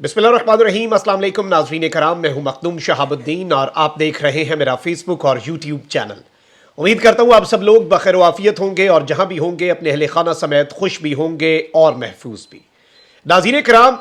बिस्मिल्लाहिर्रहमानिर्रहीम। अस्सलाम वालेकुम नाज़रीन कराम, मैं हूं मखदूम शहाबुद्दीन और आप देख रहे हैं मेरा फेसबुक और यूट्यूब चैनल। उम्मीद करता हूं आप सब लोग बखैर वाफियत होंगे और जहां भी होंगे अपने अहले खाना समेत खुश भी होंगे और महफूज भी। नाज़रीन कराम,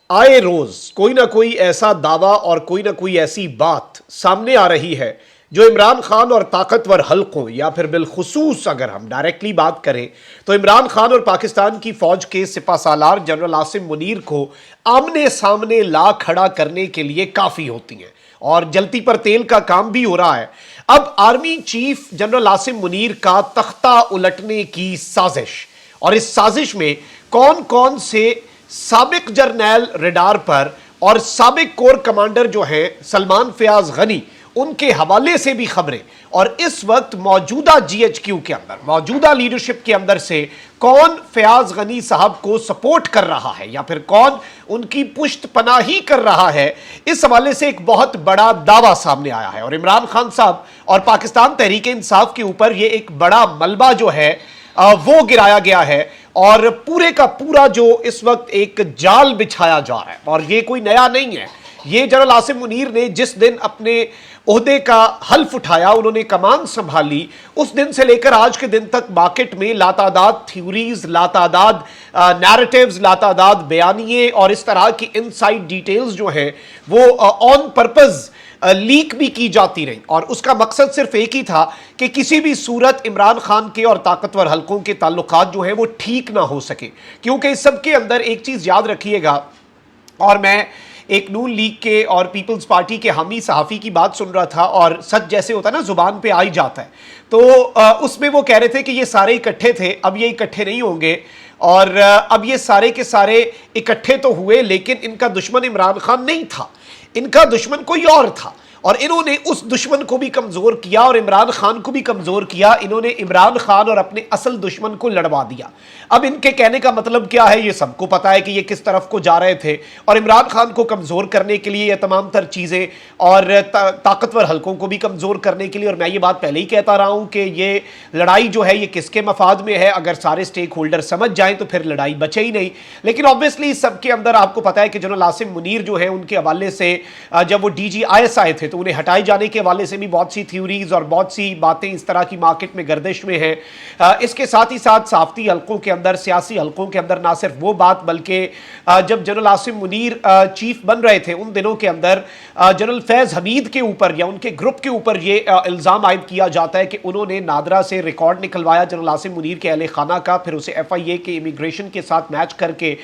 आए रोज कोई ना कोई ऐसा दावा और कोई ना कोई ऐसी बात सामने आ रही है जो इमरान खान और ताकतवर हल्कों, या फिर बिलखुसूस अगर हम डायरेक्टली बात करें तो इमरान खान और पाकिस्तान की फौज के सिपह सालार जनरल आसिम मुनीर को आमने सामने ला खड़ा करने के लिए काफी होती हैं और जलती पर तेल का काम भी हो रहा है। अब army chief general Asim Munir का तख्ता उलटने की साजिश, और इस साजिश में कौन कौन से साबिक जर्नैल रेडार पर और साबिक कोर कमांडर जो हैं सलमान फयाज गनी, उनके हवाले से भी खबरें, और इस वक्त मौजूदा जीएचक्यू के अंदर मौजूदा लीडरशिप के अंदर से कौन फयाज गनी साहब को सपोर्ट कर रहा है या फिर कौन उनकी पुष्ट पनाही कर रहा है, इस हवाले से एक बहुत बड़ा दावा सामने आया है। और इमरान खान साहब और पाकिस्तान तहरीक इंसाफ के ऊपर यह एक बड़ा मलबा जो है वो गिराया गया है और पूरे का पूरा जो इस वक्त एक जाल बिछाया जा रहा है। और ये कोई नया नहीं है, ये जनरल आसिम मुनीर ने जिस दिन अपने ओहदे का हल्फ उठाया, उन्होंने कमान संभाली, उस दिन से लेकर आज के दिन तक मार्केट में लातादाद थ्योरीज, लातादाद नैरेटिव्स, लातादाद बयानिए और इस तरह की इनसाइड डिटेल्स जो हैं वो ऑन पर्पस लीक भी की जाती रही। और उसका मकसद सिर्फ एक ही था कि किसी भी सूरत इमरान खान के और ताकतवर हल्कों के ताल्लुकात जो हैं वो ठीक ना हो सके। क्योंकि इस सब के अंदर एक चीज़ याद रखिएगा, और मैं एक नून लीग के और पीपल्स पार्टी के हामी सहाफ़ी की बात सुन रहा था और सच जैसे होता है ना जुबान पे आ ही जाता है, तो उसमें वो कह रहे थे कि ये सारे इकट्ठे थे, अब ये इकट्ठे नहीं होंगे, और अब ये सारे के सारे इकट्ठे तो हुए लेकिन इनका दुश्मन इमरान खान नहीं था, इनका दुश्मन कोई और था, और इन्होंने उस दुश्मन को भी कमज़ोर किया और इमरान खान को भी कमज़ोर किया। इन्होंने इमरान खान और अपने असल दुश्मन को लड़वा दिया। अब इनके कहने का मतलब क्या है, ये सबको पता है कि ये किस तरफ को जा रहे थे, और इमरान खान को कमज़ोर करने के लिए ये तमाम तर चीज़ें और ताकतवर हल्कों को भी कमज़ोर करने के लिए। और मैं ये बात पहले ही कहता रहा हूँ कि ये लड़ाई जो है ये किसके मफाद में है, अगर सारे स्टेक होल्डर समझ जाएँ तो फिर लड़ाई बचे ही नहीं। लेकिन ऑब्वियसली इस सब के अंदर आपको पता है कि जनरल आसिम मुनीर जो है उनके हवाले से जब वो DGIS आए थे तो उन्हें हटाए जाने के हवाले से भी बहुत सी थ्योरीज और बहुत सी बातें इस तरह की मार्केट में गर्दिश में है। इसके साथ ही साथ साफ्ती हल्कों के अंदर, सियासी हल्कों के अंदर ना सिर्फ वो बात, बल्कि जब जनरल आसिम मुनीर चीफ बन रहे थे उन दिनों के अंदर जनरल फैज़ हमीद के ऊपर या उनके ग्रुप के ऊपर ये इल्ज़ाम आयद किया जाता है कि उन्होंने नादरा से रिकॉर्ड निकलवाया जनरल आसिम मुनीर के अहले खाना का, फिर उसे FIA के इमिग्रेशन के साथ मैच करके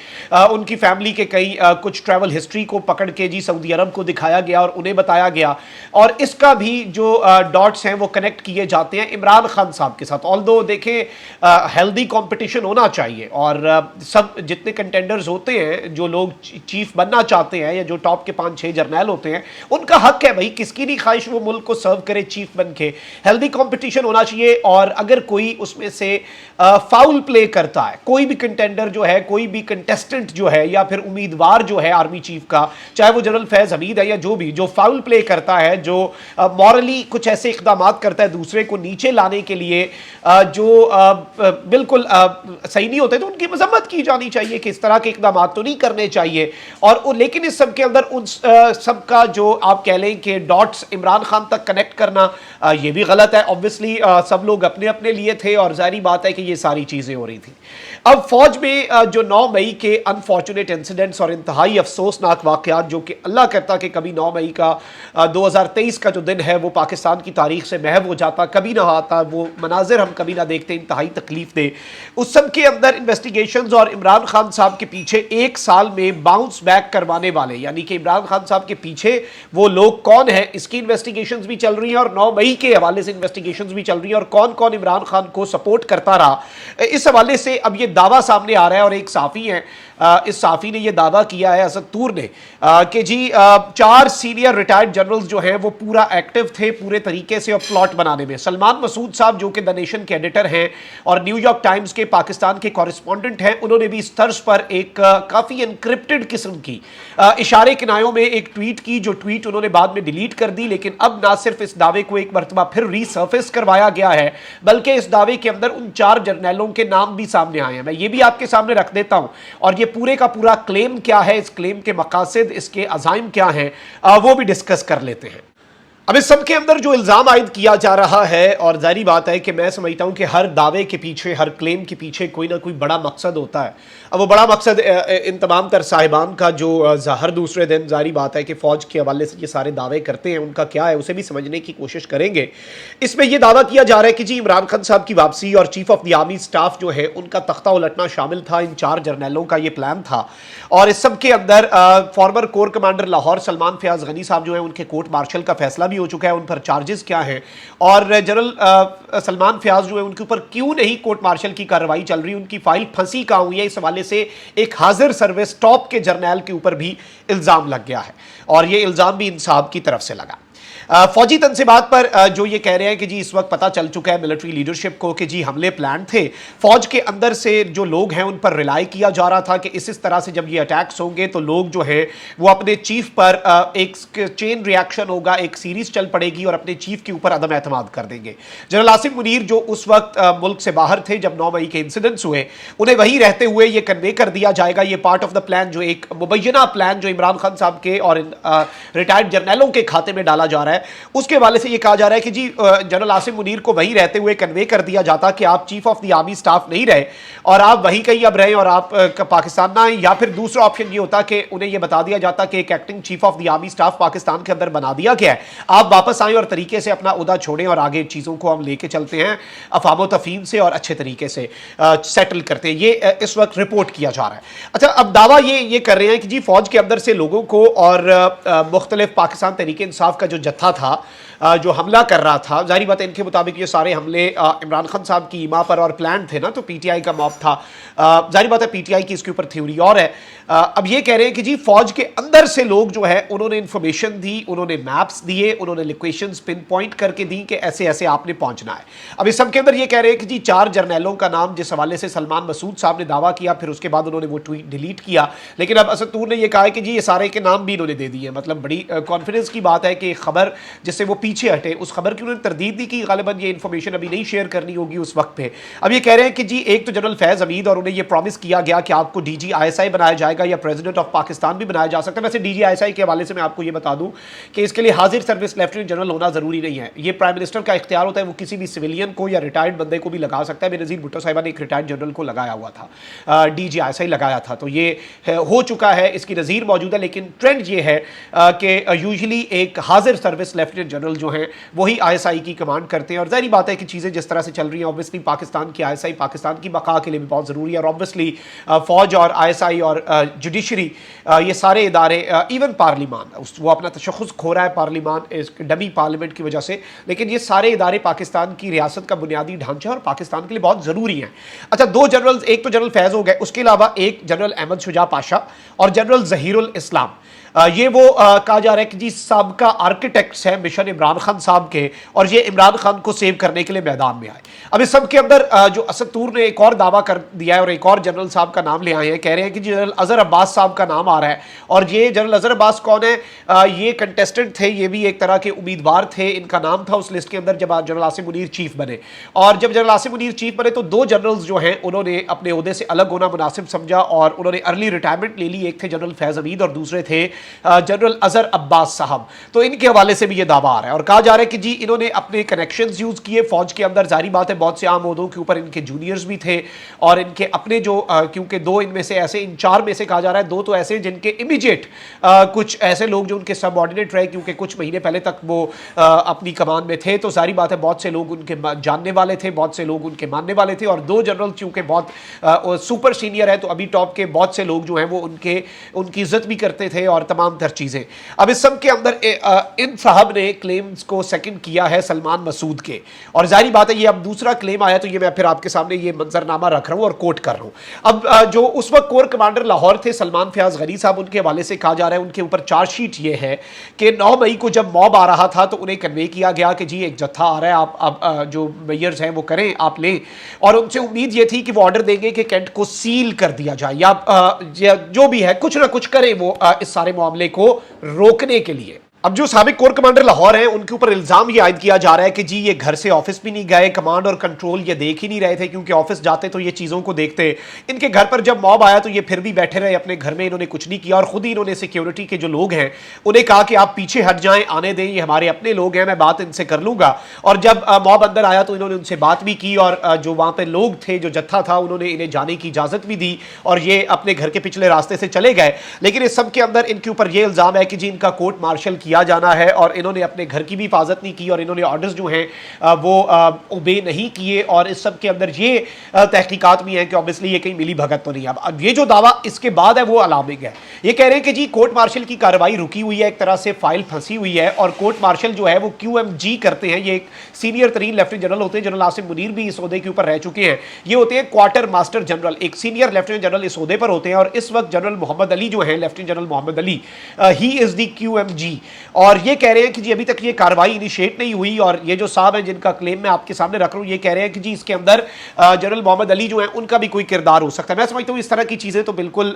उनकी फैमिली के कई कुछ ट्रैवल हिस्ट्री को पकड़ के जी सऊदी अरब को दिखाया गया और उन्हें बताया गया, और इसका भी जो डॉट्स हैं वो कनेक्ट किए जाते हैं इमरान खान साहब के साथ। ऑल्दो देखें हेल्दी कंपटीशन होना चाहिए और सब जितने कंटेंडर्स होते हैं, जो लोग चीफ बनना चाहते हैं या जो टॉप के 5-6 जर्नैल होते हैं, उनका हक है भाई, किसकी नहीं ख्वाहिश वो मुल्क को सर्व करे चीफ बन के। हेल्दी कंपटीशन होना चाहिए, और अगर कोई उसमें से फाउल प्ले करता है, कोई भी कंटेंडर जो है, कोई भी कंटेस्टेंट जो है या फिर उम्मीदवार जो है आर्मी चीफ का, चाहे वो जनरल फैज़ हमीद है या जो भी, जो फाउल प्ले करता है, जो मॉरली कुछ ऐसे इक़दाम करता है दूसरे को नीचे लाने के लिए जो बिल्कुल सही नहीं होते, तो उनकी मजम्मत की जानी चाहिए कि इस तरह के इक़दाम तो नहीं करने चाहिए। और लेकिन इस सब के अंदर उन सब का जो आप कह लें कि डॉट्स इमरान खान तक कनेक्ट करना ये भी गलत है। ऑब्वियसली सब लोग अपने अपने लिए थे और जाहिर बात है कि ये सारी चीज़ें हो रही थी। अब फौज में जो 9 मई के अनफॉर्चुनेट इंसिडेंट्स और इंतहाई अफसोसनाक वाक़यात, जो कि अल्लाह करता कि कभी 9 मई का 2023 का जो दिन है वो पाकिस्तान की तारीख से महव हो जाता, कभी ना आता, वो मनाजिर हम कभी ना देखते, इंतहाई तकलीफ दे। उस सब के अंदर इन्वेस्टिगेशंस और इमरान खान साहब के पीछे एक साल में बाउंस बैक करवाने वाले, यानी कि इमरान खान साहब के पीछे वो लोग कौन है, इसकी इन्वेस्टिगेशंस भी चल रही हैं और 9 मई के हवाले से इन्वेस्टिगेशंस भी चल रही हैं, और कौन कौन इमरान खान को सपोर्ट करता रहा, इस हवाले से अब ये दावा सामने आ रहा है। और एक साफ़ी है, इस साफ़ी ने यह दावा किया है, असद तूर ने, कि जी 4 सीनियर रिटायर्ड जनरल्स जो हैं वो पूरा एक्टिव थे पूरे तरीके से और प्लॉट बनाने में। सलमान मसूद साहब जो कि द नेशन के एडिटर हैं और न्यूयॉर्क टाइम्स के पाकिस्तान के कॉरेस्पॉन्डेंट हैं, उन्होंने भी इस तर्ज पर एक काफ़ी एनक्रिप्टेड किस्म की इशारे किनायों में एक ट्वीट की, जो ट्वीट उन्होंने बाद में डिलीट कर दी। लेकिन अब ना सिर्फ इस दावे को एक मरतबा फिर रीसर्फेस करवाया गया है, बल्कि इस दावे के अंदर उन 4 जर्नैलों के नाम भी सामने आए हैं। मैं ये भी आपके सामने रख देता हूँ, और ये یہ پورے کا پورا کلیم کیا ہے، اس کلیم کے مقاصد، اس کے عزائم کیا ہیں، وہ بھی ڈسکس کر لیتے ہیں۔ اب اس سب کے اندر جو الزام عائد کیا جا رہا ہے، اور ظاہری بات ہے کہ میں سمجھتا ہوں کہ ہر دعوے کے پیچھے، ہر کلیم کے پیچھے کوئی نہ کوئی بڑا مقصد ہوتا ہے۔ اب وہ بڑا مقصد ان تمام تر صاحبان کا جو ہر دوسرے دن ظاہری بات ہے کہ فوج کے حوالے سے یہ سارے دعوے کرتے ہیں، ان کا کیا ہے اسے بھی سمجھنے کی کوشش کریں گے۔ اس میں یہ دعویٰ کیا جا رہا ہے کہ جی عمران خان صاحب کی واپسی اور chief of the army staff جو ہے ان کا تختہ الٹنا شامل تھا، ان 4 جرنیلوں کا یہ پلان تھا، اور اس سب کے اندر former corps commander Lahore Salman Fayyaz Ghani صاحب جو ہیں ان کے کورٹ مارشل کا فیصلہ بھی ہو چکا ہے، ان پر چارجز کیا ہیں، اور جنرل سلمان فیاض جو ہے ان کے اوپر کیوں نہیں کورٹ مارشل کی کارروائی چل رہی، ان کی فائل پھنسی کہاں ہوئی ہے، اس حوالے سے ایک حاضر سروس ٹاپ کے جرنیل کے اوپر بھی الزام لگ گیا ہے، اور یہ الزام بھی انصاف کی طرف سے لگا۔ فوجی تنصیبات پر جو یہ کہہ رہے ہیں کہ جی اس وقت پتہ چل چکا ہے ملٹری لیڈرشپ کو کہ جی حملے پلان تھے، فوج کے اندر سے جو لوگ ہیں ان پر ریلائی کیا جا رہا تھا کہ اس طرح سے جب یہ اٹیکس ہوں گے تو لوگ جو ہے وہ اپنے چیف پر ایک چین ریاکشن ہوگا، ایک سیریز چل پڑے گی اور اپنے چیف کے اوپر عدم اعتماد کر دیں گے۔ جنرل آصف منیر جو اس وقت ملک سے باہر تھے جب 9 مئی کے انسیڈنٹس ہوئے، انہیں وہی رہتے ہوئے یہ کنوے کر دیا جائے گا، یہ پارٹ آف دا پلان، جو ایک مبینہ پلان جو عمران خان صاحب کے اور ریٹائرڈ جرنیلوں کے کھاتے میں ڈالا جا رہا ہے، اس کے حوالے سے یہ کہا جا رہا ہے کہ جی جنرل آصف منیر کو وہی رہتے ہوئے کنوے کر دیا جاتا کہ آپ chief of the army staff نہیں رہے اور آپ وہی کہیں اب رہیں اور آپ پاکستان نہ آئیں، یا پھر دوسرا آپشن یہ ہوتا کہ انہیں یہ بتا دیا جاتا کہ ایک acting chief of the army staff Pakistan کے اندر بنا دیا گیا ہے، آپ واپس آئیں اور طریقے سے اپنا عہدہ چھوڑیں اور آگے چیزوں کو ہم لے کے چلتے ہیں افہام و تفہیم سے اور اچھے طریقے سے سیٹل کرتے ہیں۔ یہ اس وقت رپورٹ کیا جا رہا ہے۔ اچھا، اب دعویٰ یہ کر رہے ہیں کہ جی فوج کے اندر سے لوگوں کو اور مختلف پاکستان تحریک انصاف کا جو جتھا تھا جو حملہ کر رہا تھا، ظاہری بات ہے ان کے مطابق یہ سارے حملے عمران خان صاحب کی ایما پر اور پلان تھے نا، تو پی ٹی آئی کا موب تھا، ظاہری بات ہے پی ٹی آئی کی اس کے اوپر تھیوری اور ہے۔ اب یہ کہہ رہے ہیں کہ جی فوج کے اندر سے لوگ جو ہے انہوں نے انفارمیشن دی، انہوں نے میپس دیے، انہوں نے لوکیشنز پن پوائنٹ کر کے دی کہ ایسے ایسے آپ نے پہنچنا ہے۔ اب اس سب کے اندر یہ کہہ رہے ہیں کہ جی 4 جرنیلوں کا نام جس حوالے سے سلمان مسعود صاحب نے دعویٰ کیا، پھر اس کے بعد انہوں نے وہ ٹویٹ ڈیلیٹ کیا، لیکن اب اسد طور نے یہ کہا ہے کہ جی یہ سارے کے نام بھی انہوں نے دے دیے۔ مطلب بڑی کانفیڈنس کی بات ہے کہ خبر جس سے وہ پیچھے ہٹے، اس خبر کی انہوں نے تردید دی کہ غالباً یہ انفارمیشن ابھی نہیں شیئر کرنی ہوگی اس وقت پہ۔ اب یہ کہہ رہے ہیں کہ جی ایک تو جنرل فیض حمید، اور انہیں یہ پرومس کیا گیا کہ آپ کو D G I S I بنایا جائے گا یا پریزیڈنٹ آف پاکستان بھی بنایا جا سکتا ہے۔ ویسے D G I S I کے حوالے سے میں آپ کو یہ بتا دوں کہ اس کے لیے حاضر سروس لیفٹیننٹ جنرل ہونا ضروری نہیں ہے، یہ پرائم منسٹر کا اختیار ہوتا ہے، وہ کسی بھی سویلین کو یا ریٹائرڈ بندے کو بھی لگا سکتا ہے۔ بے-نظیر بھٹو صاحبہ نے ایک ریٹائرڈ جنرل کو لگایا ہوا تھا، D G I S I لگایا تھا، تو یہ ہو چکا ہے، اس کی نظیر موجود ہے۔ لیکن ٹرینڈ یہ ہے کہ یوزلی ایک حاضر سروس لیفٹیننٹ جنرل جو ہیں وہی آئی ایس آئی کی کمانڈ کرتے ہیں، اور ظاہری بات ہے کہ چیزیں جس طرح سے چل رہی ہیں اوبویسلی پاکستان کی آئی ایس آئی پاکستان کی بقا کے لیے بھی بہت ضروری ہے، اور اوبویسلی فوج اور آئی ایس آئی اور جوڈیشری یہ سارے ادارے، ایون پارلیمان وہ اپنا تشخص کھو رہا ہے، پارلیمان اس ڈمی پارلیمنٹ کی وجہ سے، لیکن یہ سارے ادارے پاکستان کی ریاست کا بنیادی ڈھانچہ اور پاکستان کے لیے بہت ضروری ہیں۔ اچھا، 2 جنرلز، ایک تو جنرل فیض ہو گئے، اس کے علاوہ ایک جنرل احمد شجاع پاشا اور جنرل ظہیر الاسلام، یہ وہ کہا جا رہا ہے کہ جی سابقہ آرکیٹیکٹس ہیں مشن عمران خان صاحب کے، اور یہ عمران خان کو سیو کرنے کے لیے میدان میں آئے۔ اب اس سب کے اندر جو اسد طور نے ایک اور دعویٰ کر دیا ہے اور ایک اور جنرل صاحب کا نام لے آئے ہیں، کہہ رہے ہیں کہ جنرل اظہر عباس صاحب کا نام آ رہا ہے، اور یہ جنرل اظہر عباس کون ہے؟ یہ کنٹیسٹنٹ تھے، یہ بھی ایک طرح کے امیدوار تھے، ان کا نام تھا اس لسٹ کے اندر جب جنرل آصف منیر چیف بنے، اور جب جنرل آصف منیر چیف بنے تو 2 جنرلز جو ہیں انہوں نے اپنے عہدے سے الگ ہونا مناسب سمجھا اور انہوں نے ارلی ریٹائرمنٹ لے لی، ایک تھے جنرل فیض حمید اور دوسرے تھے جنرل اظہر عباس صاحب۔ تو ان کے حوالے سے بھی یہ دعویٰ آ رہا ہے، اور کہا جا رہا ہے کہ جی انہوں نے اپنے کنیکشنز یوز کیے فوج کے اندر، ظاہری بات ہے بہت سے عام عہدوں کے اوپر ان کے جونیئرز بھی تھے، اور ان کے اپنے جو کیونکہ 2 ان میں سے ایسے، ان 4 میں سے کہا جا رہا ہے 2 تو ایسے جن کے امیجیٹ کچھ ایسے لوگ جو ان کے سب آرڈینیٹ رہے، کیونکہ کچھ مہینے پہلے تک وہ اپنی کمان میں تھے، تو ظاہری بات ہے بہت سے لوگ ان کے جاننے والے تھے، بہت سے لوگ ان کے ماننے والے تھے، اور 2 جنرل چونکہ بہت سپر سینئر ہے تو ابھی ٹاپ کے بہت سے لوگ جو ہیں وہ ان کی عزت بھی کرتے تھے اور تمام تر چیزیں۔ اب اس سب کے اندر ان صاحب نے کلیمز کو سیکنڈ کیا ہے سلمان مسعود کے، اور ظاہری بات ہے یہ اب دوسرا کلیم آیا تو یہ میں پھر آپ کے سامنے یہ منظرنامہ رکھ رہا ہوں اور کوٹ کر رہا ہوں۔ اب جو اس وقت کور کمانڈر لاہور تھے سلمان فیاض غنی صاحب، ان کے حوالے سے کہا جا رہا ہے ان کے اوپر چارج شیٹ یہ ہے کہ 9 مئی کو جب موب آ رہا تھا تو انہیں کنوے کیا گیا کہ جی ایک جتھا آ رہا ہے، آپ جو میئرز ہیں وہ کریں، آپ لیں، اور ان سے امید یہ تھی کہ وہ آرڈر دیں گے کہ کینٹ کو سیل کر دیا جائے یا جو بھی ہے کچھ نہ کچھ کریں وہ اس سارے معاملے کو روکنے کے لیے۔ अब जो साबिक कोर कमांडर लाहौर हैं उनके ऊपर इल्जाम ये आयद किया जा रहा है कि जी ये घर से ऑफिस भी नहीं गए, कमांड और कंट्रोल ये देख ही नहीं रहे थे, क्योंकि ऑफिस जाते तो ये चीज़ों को देखते। इनके घर पर जब मॉब आया तो ये फिर भी बैठे रहे अपने घर में, इन्होंने कुछ नहीं किया और खुद ही इन्होंने सिक्योरिटी के जो लोग हैं उन्हें कहा कि आप पीछे हट जाएं, आने दें, ये हमारे अपने लोग हैं, मैं बात इनसे कर लूंगा। और जब मॉब अंदर आया तो इन्होंने उनसे बात भी की और जो वहाँ पर लोग थे, जो जत्था था, उन्होंने इन्हें जाने की इजाज़त भी दी और ये अपने घर के पिछले रास्ते से चले गए। लेकिन इस सब के अंदर इनके ऊपर ये इल्ज़ाम है कि जी इनका कोर्ट मार्शल किया जाना है और इन्होंने अपने घर की भी हिफाजत नहीं की और इन्होंने ऑर्डर्स जो हैं वो ओबे नहीं किए। और इस सब के अंदर ये तहकीकात भी हैं कि ऑब्वियसली ये कहीं मिली भगत तो नहीं। अब ये जो दावा इसके बाद है वो अलार्मिंग है। ये कह रहे हैं कि जी कोर्ट मार्शल की कार्रवाई रुकी हुई है, एक तरह से फाइल फंसी हुई है और कोर्ट मार्शल जो है वो QMG करते हैं। ये एक सीनियर तरीन लेफ्टिनेंट जनरल होते हैं, जनरल आसिम मुनीर भी इस ओहदे के ऊपर रह चुके हैं। ये होते हैं क्वार्टर मास्टर जनरल, एक सीनियर लेफ्टिनेंट जनरल इस ओहदे पर होते हैं और इस वक्त जनरल मोहम्मद अली जो है, lieutenant general Mohammad Ali, he is the QMG। और ये कह रहे हैं कि जी अभी तक ये कार्रवाई इनिशिएट नहीं हुई और ये जो साहब हैं जिनका क्लेम मैं आपके सामने रख रहा हूं, ये कह रहे हैं कि जी इसके अंदर जनरल मोहम्मद अली जो है उनका भी कोई किरदार हो सकता है। मैं समझता हूं इस तरह की चीजें तो बिल्कुल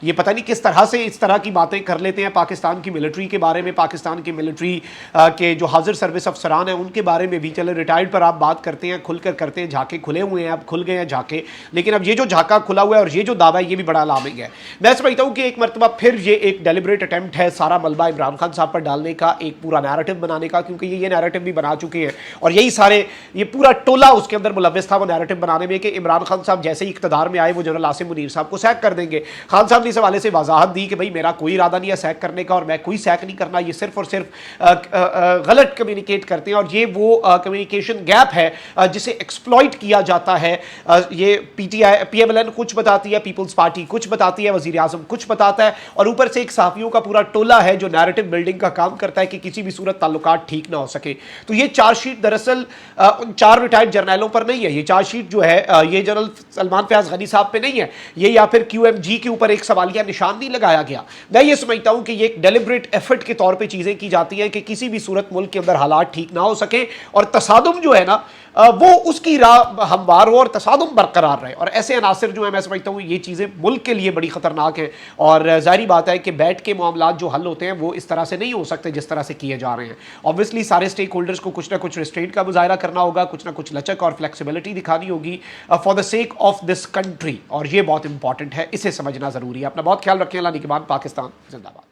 ये पता नहीं किस तरह से इस तरह की बातें कर लेते हैं पाकिस्तान की मिलिट्री के बारे में, पाकिस्तान की मिलिट्री के जो हाजिर सर्विस अफसरान हैं उनके बारे में भी। चले रिटायर्ड पर आप बात करते हैं, खुलकर करते हैं, झाके खुले हुए हैं, अब खुल गए हैं झाके, लेकिन अब ये जो झाका खुला हुआ है और ये जो दावा है ये भी बड़ा अलार्मिंग है। मैं समझता हूं कि एक मरतबा फिर ये एक डेलिब्रेट अटेम्प्ट है सारा मलबा इमरान खान साहब पर डालने का, एक पूरा नैरेटिव बनाने का, क्योंकि ये नैरेटिव भी बना चुके हैं और यही सारे ये पूरा टोला उसके अंदर मुलव्वस था वो नैरेटिव बनाने में कि इमरान खान साहब जैसे ही इख्तिदार में आए वो जनरल आसिम मुनीर साहब को सैक कर देंगे। खान साहब ने इस हवाले से वजाहत दी कि भाई मेरा कोई इरादा नहीं है सैक करने का और मैं कोई सैक नहीं करना, ये सिर्फ और सिर्फ गलत कम्युनिकेट करते हैं और ये वो कम्युनिकेशन गैप है जिसे एक्सप्लॉइट किया जाता है। ये PMLN कुछ बताती है, पीपल्स पार्टी कुछ बताती है, वजीर आजम कुछ बताता है और ऊपर से एक साफियों का पूरा टोला है जो नैरेटिव बिल्डिंग का काम करता है कि किसी भी सूरत ताल्लुकात ठीक ना हो सके। तो ये चार्जशीट दरअसल उन 4 रिटायर्ड जर्नलों पर नहीं है, ये चार्जशीट जो है ये जनरल सलमान फयाज गनी साहब पे नहीं है, ये या फिर QMG के ऊपर एक सवालिया निशान नहीं लगाया गया। मैं ये समझता हूं कि ये एक डेलिब्रेट एफर्ट के तौर पे चीजें की जाती हैं कि किसी भी सूरत मुल्क के अंदर हालात ठीक ना हो सके और तसादुम जो है ना वो उसकी राह हमवार हो और तसादुम बरकरार रहे। और ऐसे अनासर जो है मैं समझता हूँ ये चीज़ें मुल्क के लिए बड़ी ख़तरनाक है और ज़ाहिर बात है कि बैठ के मामलात जो हल होते हैं वो इस तरह से नहीं हो सकते जिस तरह से किए जा रहे हैं। ऑब्वियसली सारे स्टेक होल्डर्स को कुछ ना कुछ रिस्ट्रेंट का मुजाहरा करना होगा, कुछ ना कुछ लचक और फ्लेक्सिबिलिटी दिखानी होगी for the sake of this country और ये बहुत इंपॉर्टेंट है, इसे समझना ज़रूरी है। अपना बहुत ख्याल रखें। अल्लाह निगहबान। पाकिस्तान जिंदाबाद।